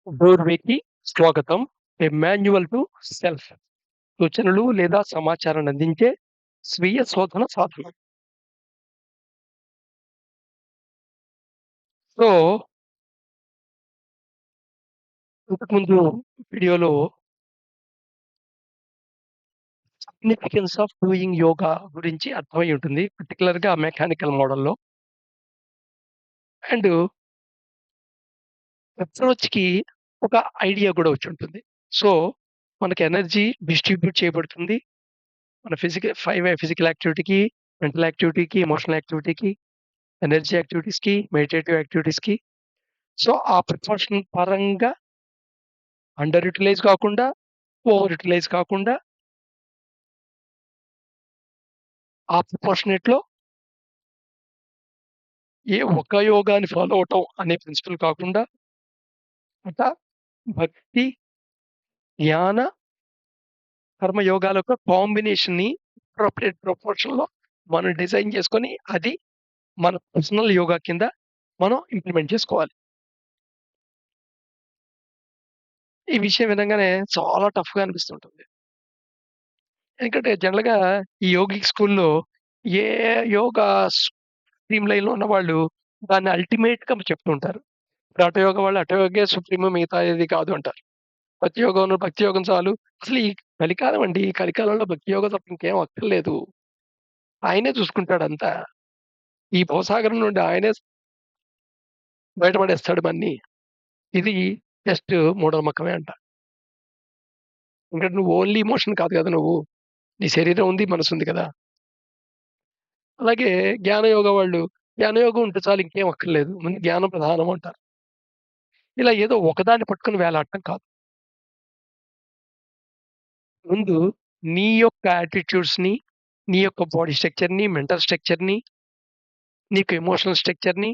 డోర్‌వేకి స్వాగతం. ఏ manual to self. సూచనలు లేదా సమాచారాన్ని అందించే స్వీయ శోధన సాధనం. సో, ఇంతకుముందు వీడియోలో సిగ్నిఫికెన్స్ ఆఫ్ డూయింగ్ యోగా గురించి అర్థమై ఉంటుంది. పర్టిక్యులర్‌గా మెకానికల్ మోడల్‌లో. అండ్ అప్రోచ్‌కి ఒక ఐడియా గూడా వచ్చుంటుంది. సో, మనకి ఎనర్జీ డిస్ట్రిబ్యూట్ చేయబడుతుంది. మన ఫిజికల్ యాక్టివిటీకి, మెంటల్ యాక్టివిటీకి, ఎమోషనల్ యాక్టివిటీకి, ఎనర్జీ యాక్టివిటీస్‌కి, మెడిటేటివ్ యాక్టివిటీస్‌కి. సో, ఆ ప్రపోర్షన్ పరంగా అండర్ యుటిలైజ్ కాకుండా, ఓవర్ యుటిలైజ్ కాకుండా, ఆ ప్రపోర్షనేట్‌లో ఒక యోగాని ఫాలో అవ్వటం అనే ప్రిన్సిపల్ కాకుండా, అటా భక్తి, ధ్యాన, కర్మ యోగాల యొక్క కాంబినేషన్‌ని అప్రోప్రియేట్ ప్రపోర్షన్‌లో మనం డిజైన్ చేసుకొని, అది మన పర్సనల్ యోగా కింద మనం ఇంప్లిమెంట్ చేసుకోవాలి. ఈ విషయం వినంగానే చాలా టఫ్‌గా అనిపిస్తుంటుంది. ఎందుకంటే జనరల్‌గా ఈ యోగిక్ స్కూల్‌లో ఏ యోగా స్ట్రీమ్ లైన్‌లో ఉన్నవాళ్ళు దాన్ని అల్టిమేట్‌గా చెప్తూ ఉంటారు. ఇప్పుడు హఠ యోగ వాళ్ళు హఠ యోగే సుప్రీము మిగతా ఏది కాదు అంటారు. భక్తి యోగంలో భక్తి యోగం చాలు. అసలు ఈ కలికాలం అండి. ఈ కలికాలంలో భక్తి యోగం తప్ప ఇంకేం అక్కర్లేదు. ఆయనే చూసుకుంటాడంతా. ఈ భవసాగరం నుండి ఆయనే బయటపడేస్తాడు మన్ని. ఇది జస్ట్ మూఢనమ్మకమే అంట. ఎందుకంటే నువ్వు ఓన్లీ ఎమోషన్ కాదు కదా నువ్వు. నీ శరీరం ఉంది, మనసుంది కదా! అలాగే జ్ఞాన యోగ వాళ్ళు జ్ఞాన యోగం ఉంటే చాలు ఇంకేం అక్కర్లేదు. ముందు జ్ఞానం ప్రధానం అంటారు. ఇలా ఏదో ఒకదాన్ని పట్టుకొని వేలాడటం కాదు. ముందు నీ యొక్క యాటిట్యూడ్స్‌ని, నీ యొక్క బాడీ స్ట్రక్చర్‌ని, మెంటల్ స్ట్రక్చర్‌ని, నీకు ఎమోషనల్ స్ట్రక్చర్‌ని,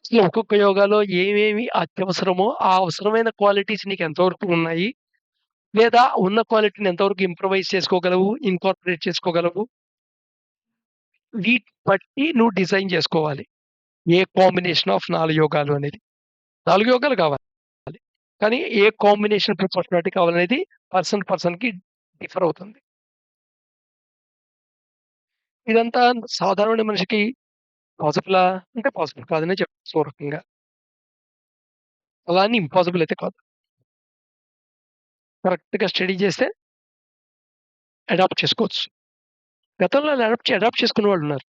అసలు ఒక్కొక్క యోగాలో ఏమేమి అత్యవసరమో, ఆ అవసరమైన క్వాలిటీస్ నీకు ఎంతవరకు ఉన్నాయి? లేదా ఉన్న క్వాలిటీని ఎంతవరకు ఇంప్రూవైజ్ చేసుకోగలవు? ఇన్కార్పొరేట్ చేసుకోగలవు? వీటిని బట్టి నువ్వు డిజైన్ జేసుకోవాలి. ఏ కాంబినేషన్ ఆఫ్ 4 యోగాలు అనేది. 4 యోగాలు కావాలి. కానీ ఏ కాంబినేషన్ ప్రపోర్షనాలిటీ కావాలనేది పర్సన్‌కి డిఫర్ అవుతుంది. ఇదంతా సాధారణ మనిషికి పాసిబులా? అంటే పాసిబుల్ కాదనే చెప్పొచ్చు ఓ రకంగా. అలా అని ఇంపాసిబుల్ అయితే కాదు. కరెక్ట్‌గా స్టడీ చేస్తే అడాప్ట్ చేసుకోవచ్చు. గతంలో అలా అడాప్ట్ చేసుకున్న వాళ్ళున్నారు.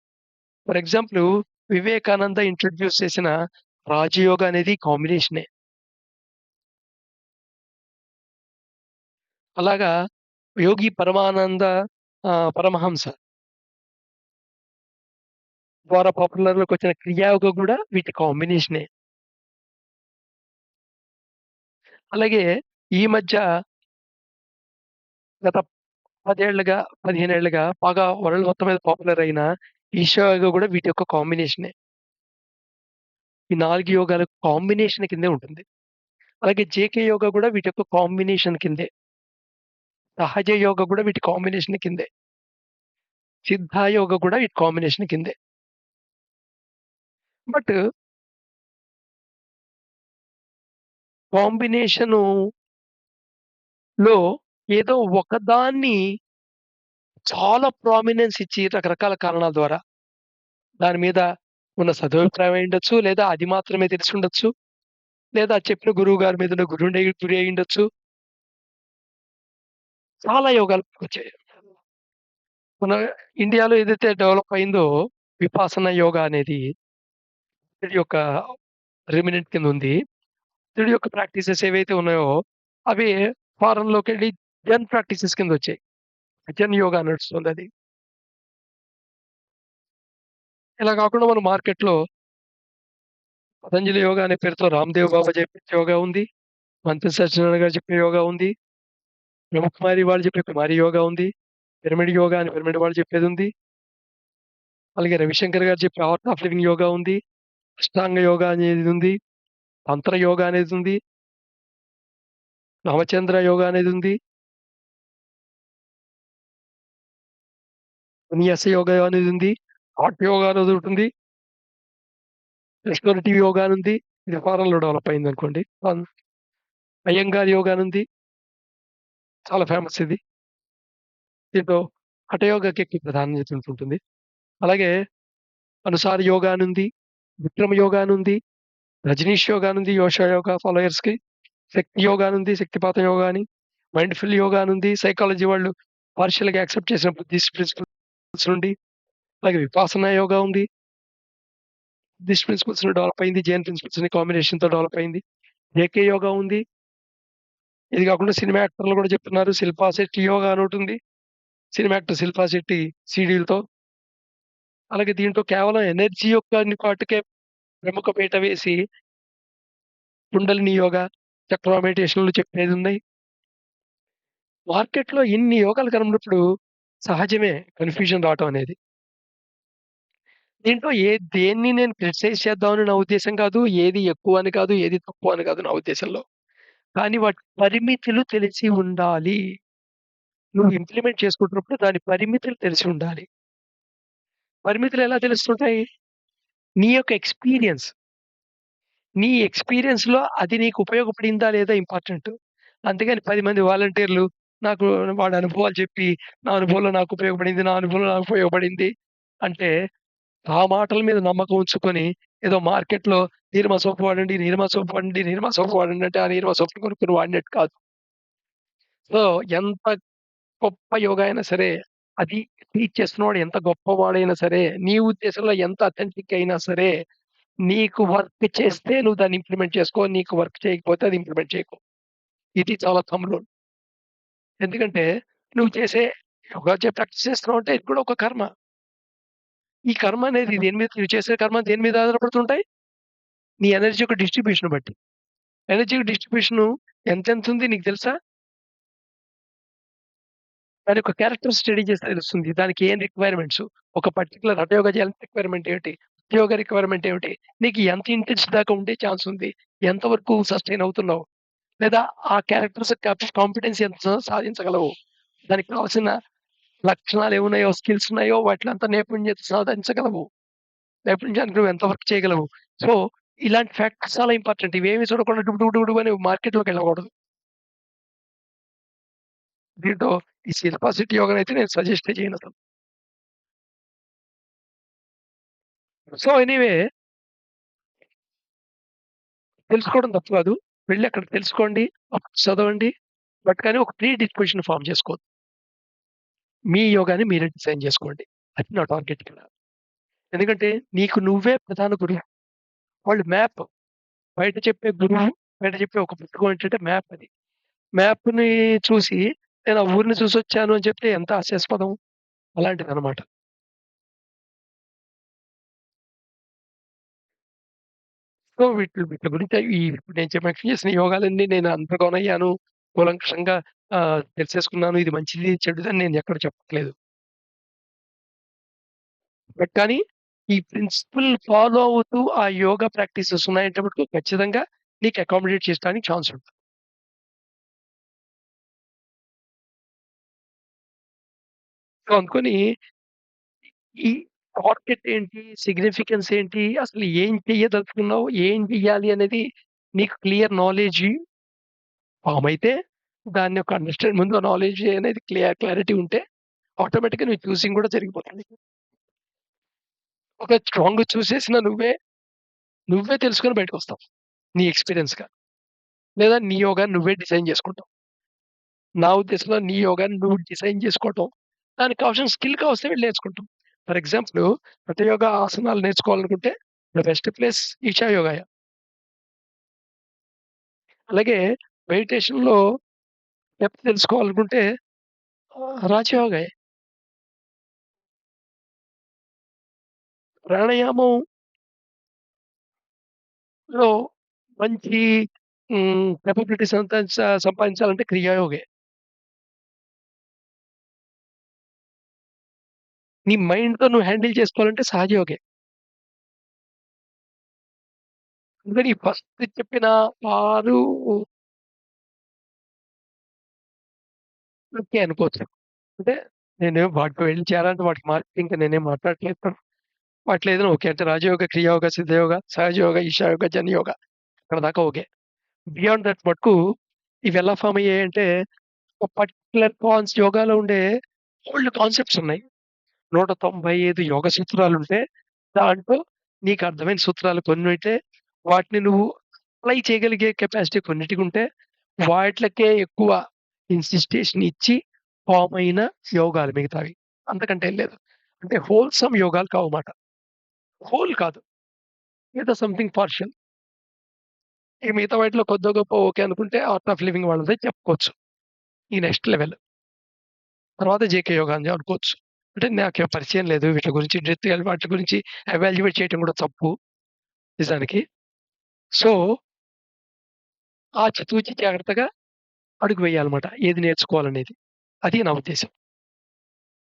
ఫర్ ఎగ్జాంపుల్ వివేకానంద ఇంట్రొడ్యూస్ చేసిన రాజయోగ అనేది కాంబినేషనే. అలాగా యోగి పరమానంద పరమహంస ద్వారా పాపులర్‌లోకొచ్చిన క్రియాయోగ గూడా వీటి కాంబినేషనే. అలాగే ఈ మధ్య గత 10 ఏళ్లుగా, 15 ఏళ్లుగా బాగా వరల్డ్ మొత్తం మీద పాపులర్ అయిన ఈషా యోగ గూడా వీటి యొక్క కాంబినేషనే. ఈ 4 యోగాల కాంబినేషన్ కిందే ఉంటుంది. అలాగే జేకే యోగ గూడా వీటి యొక్క కాంబినేషన్ కిందే. సహజ యోగ గూడా వీటి కాంబినేషన్ కిందే. సిద్ధ యోగ గూడా వీటి కాంబినేషన్ కిందే. బట్ కాంబినేషనులో ఏదో ఒకదాన్ని చాలా ప్రామినెన్స్ ఇచ్చి రకరకాల కారణాల ద్వారా దాని మీద ఉన్న సదభిప్రాయం అయ్యుండొచ్చు. లేదా అది మాత్రమే తెలిసుండొచ్చు. లేదా చెప్పిన గురువు గారి మీద ఉన్న గురి అయ్యుండొచ్చు. చాలా యోగాలు వచ్చాయి. మన ఇండియాలో ఏదైతే డెవలప్ అయిందో విపాసన యోగా అనేది బుద్ధుడి యొక్క రెమినెంట్ కింద ఉంది. బుద్ధుడి యొక్క ప్రాక్టీసెస్ ఏవైతే ఉన్నాయో అవి ఫారెన్‌లోకెళ్ళి జెన్ ప్రాక్టీసెస్ కిందొచ్చాయి. జెన్ యోగా నడుస్తుందది. ఇలా కాకుండా మన మార్కెట్‌లో పతంజలి యోగా అనే పేరుతో రామ్‌దేవ్ బాబా చెప్పే యోగా ఉంది. మంత్రి సత్యనారాయణ గారు చెప్పే యోగా ఉంది. బ్రహ్మకుమారి వాళ్ళు చెప్పే కుమారి యోగా ఉంది. పిరమిడ్ యోగా అని పిరమిడ్ వాళ్ళు చెప్పేదుంది. అలాగే రవిశంకర్ గారు చెప్పే ఆర్ట్ ఆఫ్ లివింగ్ యోగా ఉంది. అష్టాంగ యోగా అనేదుంది. తంత్ర యోగా అనేదుంది. నవచంద్ర యోగా అనేదుంది. విన్యాస యోగా అనేదుంది. హాట్ యోగా అనేదొకటుంది. రెస్టోరేటివ్ యోగా అనుంది. ఇది ఫారెన్‌లో డెవలప్ అయిందనుకోండి. అయ్యంగార్ యోగా అనుంది. చాలా ఫేమస్ ఇది. దీంట్లో హఠ యోగాకి ఎక్కువ ప్రాధాన్యత ఉంటుంటుంది. అలాగే అనుసారి యోగా అనుంది. విక్రమ యోగా అనుంది. రజనీష్ యోగా అనుంది. యోషా యోగా ఫాలోయర్స్‌కి. శక్తి యోగా అనుంది. శక్తిపాత యోగా అని. మైండ్‌ఫుల్ యోగా అనుంది. సైకాలజీ వాళ్ళు పార్షియల్‌గా యాక్సెప్ట్ చేసిన బుద్ధిస్ట్ ప్రిన్సిపల్స్ నుండి. అలాగే విపాసనా యోగా ఉంది. బుద్ధిస్ట్ ప్రిన్సిపల్స్‌ని డెవలప్ అయింది. జైన్ ప్రిన్సిపల్స్‌ని కాంబినేషన్‌తో డెవలప్ అయింది. జేకే యోగా ఉంది. ఇది కాకుండా సినిమా యాక్టర్లు కూడా చెప్తున్నారు. శిల్పా శెట్టి యోగా అని ఒకటుంది. సినిమా యాక్టర్ శిల్పా శెట్టి సీడీలతో. అలాగే దీంట్లో కేవలం ఎనర్జీ యొక్క పాటుకే ప్రముఖ పీట వేసి కుండలిని యోగా, చక్రా మెడిటేషన్‌లు చెప్పేదున్నాయి. మార్కెట్‌లో ఇన్ని యోగాలు కనబడినప్పుడు సహజమే కన్‌ఫ్యూజన్ రావటం అనేది. దీంట్లో దేన్ని నేను క్రిటిసైజ్ చేద్దామని నా ఉద్దేశ్యం కాదు. ఏది ఎక్కువ అని కాదు. ఏది తక్కువ అని కాదు నా ఉద్దేశంలో. కానీ వాటి పరిమితులు తెలిసి ఉండాలి. నువ్వు ఇంప్లిమెంట్ చేసుకుంటున్నప్పుడు దాని పరిమితులు తెలిసి ఉండాలి. పరిమితులు ఎలా తెలుస్తుంటాయి? నీ యొక్క ఎక్స్‌పీరియన్స్. నీ ఎక్స్‌పీరియన్స్‌లో అది నీకు ఉపయోగపడిందా లేదా ఇంపార్టెంటు. అంతేగాని 10 మంది వాలంటీర్లు నాకు వాడి అనుభవాలు చెప్పి, నా అనుభవంలో నాకు ఉపయోగపడింది, నా అనుభవంలో నాకు ఉపయోగపడింది అంటే, ఆ మాటల మీద నమ్మకం ఉంచుకొని, ఏదో మార్కెట్‌లో నీలిమ సోప్ వాడండి, నీలిమ సోప్ వాడండి, నీలిమ సోప్ వాడండి అంటే, ఆ నీలిమ సోప్‌ని కొనుక్కొని వాడినట్టు కాదు. సో, ఎంత గొప్ప యోగా అయినా సరే, అది టీచ్ చేస్తున్నవాడు ఎంత గొప్పవాడైనా సరే, నీ ఉద్దేశంలో ఎంత అథెంటిక్ అయినా సరే, నీకు వర్క్ చేస్తే నువ్వు దాన్ని ఇంప్లిమెంట్ చేసుకో. నీకు వర్క్ చేయకపోతే అది ఇంప్లిమెంట్ చేయకు. ఇది చాలా థంబ్ రూల్. ఎందుకంటే నువ్వు చేసే యోగా ప్రాక్టీస్ చేస్తున్నావంటే ఇది కూడా ఒక కర్మ. ఈ కర్మ అనేది దేని మీద నువ్వు చేసే కర్మ దేని మీద ఆధారపడుతుంటాయి? నీ ఎనర్జీ యొక్క డిస్ట్రిబ్యూషన్ బట్టి. ఎనర్జీ డిస్ట్రిబ్యూషను ఎంతెంతుంది నీకు తెలుసా? దాని యొక్క క్యారెక్టర్ స్టడీ చేస్తే తెలుస్తుంది. దానికి ఏం రిక్వైర్మెంట్స్? ఒక పర్టిక్యులర్ హఠ యోగా చేయాలంటే రిక్వైర్మెంట్ ఏమిటి? ఉద్యోగ రిక్వైర్మెంట్ ఏమిటి? నీకు ఎంత ఇంటెన్స్ దాకా ఉండే ఛాన్స్ ఉంది? ఎంత వరకు సస్టైన్ అవుతున్నావు? లేదా ఆ క్యారెక్టర్స్ కాంపిటెన్సీ ఎంత సాధించగలవు? దానికి కావాల్సిన లక్షణాలేమున్నాయో, స్కిల్స్ ఉన్నాయో వాటిలంతా నైపుణ్యత సాధించగలవు. నైపుణ్యానికి నువ్వు ఎంత వర్క్ చేయగలవు. సో, ఇలాంటి ఫ్యాక్టర్స్ చాలా ఇంపార్టెంట్. ఇవేమి చూడకుండా డుబు డుబు డుబు అని మార్కెట్‌లోకెళ్ళకూడదు. దీంట్లో ఈ శిల్పా శెట్టి యోగానైతే నేను సజెస్టే చేయనసలు. సో, ఎనీవే తెలుసుకోవడం తప్పు కాదు. వెళ్లి అక్కడ తెలుసుకోండి. అప్పుడు చదవండి. బట్ కానీ ఒక ప్రీ డిస్పోజిషన్ ఫార్మ్ చేసుకోవద్దు. మీ యోగాని మీరే డిజైన్ చేసుకోండి. అది నా టార్గెట్ ఇక్కడ. ఎందుకంటే నీకు నువ్వే ప్రధాన గురువు. వాళ్ళు మ్యాప్. బయట చెప్పే గురువు, బయట చెప్పే ఒక పుస్తకం ఏంటంటే మ్యాప్ అది. మ్యాప్‌ని చూసి నేను ఆ ఊరిని చూసొచ్చాను అని చెప్తే ఎంత హాస్యాస్పదం. అలాంటిదనమాట. సో, వీటి గురించి ఇప్పుడు నేను మెన్షన్ చేసిన యోగాలన్నీ నేను అంతర్గొనయ్యాను. కూలంకషంగా తెలిసేసుకున్నాను. ఇది మంచిది, చెడుదని నేను ఎక్కడ చెప్పట్లేదు. బట్ కానీ ఈ ప్రిన్సిపల్ ఫాలో అవుతూ ఆ యోగా ప్రాక్టీసెస్ ఉన్నాయంటే మటుకు ఖచ్చితంగా నీకు అకామిడేట్ చేయడానికి ఛాన్స్ ఉంటుంది. సో, అందుకని ఈ టార్గెట్ ఏంటి? సిగ్నిఫికెన్స్ ఏంటి? అసలు ఏం చెయ్యదలుచుకున్నావు? ఏం చెయ్యాలి అనేది నీకు క్లియర్ నాలెడ్జి ఫార్మ్ అయితే దాని యొక్క ముందు నాలెడ్జ్ అనేది క్లారిటీ ఉంటే ఆటోమేటిక్‌గా నీ చూసింగ్ కూడా జరిగిపోతుంది. ఒక స్ట్రాంగ్‌గా చూసేసిన నువ్వే తెలుసుకొని బయటకొస్తావు. నీ ఎక్స్‌పీరియన్స్‌గా. లేదా నీ యోగాని నువ్వే డిజైన్ చేసుకుంటావు. నా ఉద్దేశంలో నీ యోగాని నువ్వు డిజైన్ చేసుకోవటం. దానికి కావాల్సిన స్కిల్ కావస్తే వెళ్లి నేర్చుకుంటాం. ఫర్ ఎగ్జాంపుల్ హఠ యోగా ఆసనాలు నేర్చుకోవాలనుకుంటే ద బెస్ట్ ప్లేస్ ఈషా యోగాయ. అలాగే మెడిటేషన్‌లో డెప్త్ తెలుసుకోవాలనుకుంటే రాజయోగాయే. ప్రాణాయామంలో మంచి కేపబిలిటీ సంపాదించాలంటే క్రియాయోగే. నీ మైండ్‌తో నువ్వు హ్యాండిల్ చేసుకోవాలంటే సహజయోగే. అందుకని ఫస్ట్ చెప్పిన 6 ఓకే అనుకోవచ్చు. అంటే నేనేం వాటితో వెళ్లి చేరాలంటే వాటికి మార్కెటింగ్ నేనేం మాట్లాడట్లేదు. వాటిలో ఏదైనా ఓకే. అంటే రాజయోగ, క్రియాయోగ, సిద్ధయోగ, సహజయోగ, ఈశాయోగ, జనయోగ. అక్కడిదాకా ఓకే. బియాండ్ థట్ మటుకు ఇవెలా ఫార్మ్ అయ్యాయంటే, ఒక పర్టిక్యులర్ యోగాలో ఉండే బోలెడు కాన్సెప్ట్స్ ఉన్నాయి. 195 యోగ సూత్రాలుంటే, దాంట్లో నీకర్థమైన సూత్రాలు కొన్నుంటే, వాటిని నువ్వు అప్లై చేయగలిగే కెపాసిటీ కొన్నిటికుంటే, వాటిలకే ఎక్కువ ఇన్సిస్టేషన్ ఇచ్చి ఫార్మ్ అయిన యోగాలు మిగతావి. అంతకంటే ఏం లేదు. అంటే హోల్‌సమ్ యోగాలు కావమాట. హోల్ కాదు. ఏదో సంథింగ్ పార్షియల్. ఇక మిగతా వాటిలో కొద్దో గొప్పో ఓకే అనుకుంటే ఆర్ట్ ఆఫ్ లివింగ్ వాళ్ళదే చెప్పుకోవచ్చు. ఈ నెక్స్ట్ లెవెల్. తర్వాత జేకే యోగా అని అనుకోవచ్చు. అంటే నాకేం పరిచయం లేదు. వీటి గురించి డెప్త్‌గా వాటి గురించి ఎవాల్యుయేట్ చేయటం కూడా తప్పు నిజానికి. సో, ఆచితూచి జాగ్రత్తగా అడుగు వేయాలన్నమాట. ఏది నేర్చుకోవాలనేది. అది నా ఉద్దేశ్యం.